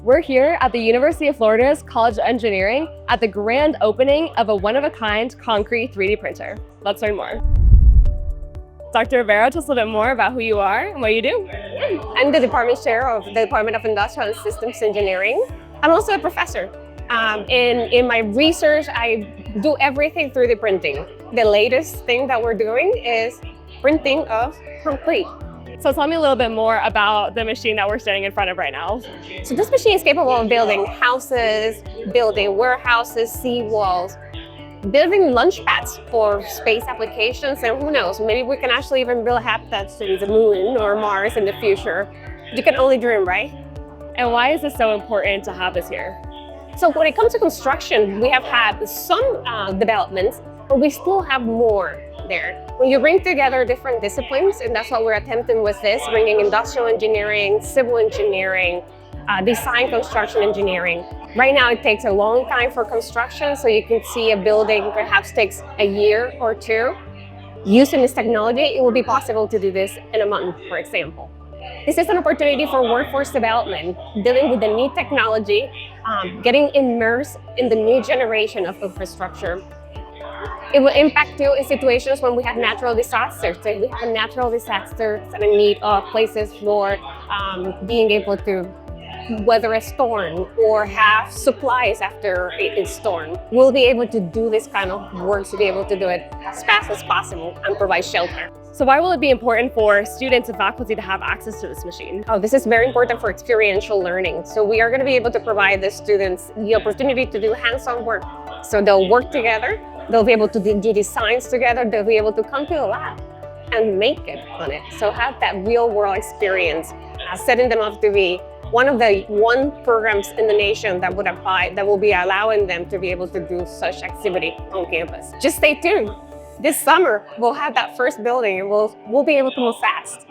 We're here at the University of Florida's College of Engineering at the grand opening of a one-of-a-kind concrete 3D printer. Let's learn more. Dr. Rivero, tell us a little bit more about who you are and what you do. I'm the department chair of the Department of Industrial and Systems Engineering. I'm also a professor. In my research, I do everything through the printing. The latest thing that we're doing is printing of concrete. So tell me a little bit more about the machine that we're standing in front of right now. So this machine is capable of building houses, building warehouses, seawalls, building launch pads for space applications, and who knows, maybe we can actually even build habitats to the moon or Mars in the future. You can only dream, right? And why is this so important to have this here? So when it comes to construction, we have had some developments, but we still have more there. When you bring together different disciplines, and that's what we're attempting with this, bringing industrial engineering, civil engineering, design construction engineering. Right now it takes a long time for construction, so you can see a building perhaps takes a year or two. Using this technology, it will be possible to do this in a month, for example. This is an opportunity for workforce development, dealing with the new technology, getting immersed in the new generation of infrastructure. It will impact you in situations when we have natural disasters. So we have natural disasters and a need of places for being able to weather a storm or have supplies after a storm. We'll be able to do this kind of work to be able to do it as fast as possible and provide shelter. So why will it be important for students and faculty to have access to this machine? Oh, this is very important for experiential learning. So we are going to be able to provide the students the opportunity to do hands-on work. So they'll work together, they'll be able to do designs together, they'll be able to come to the lab and make it on it. So have that real-world experience, setting them up to be one of the programs in the nation that would apply, that will be allowing them to be able to do such activity on campus. Just stay tuned. This summer, we'll have that first building and we'll be able to move fast.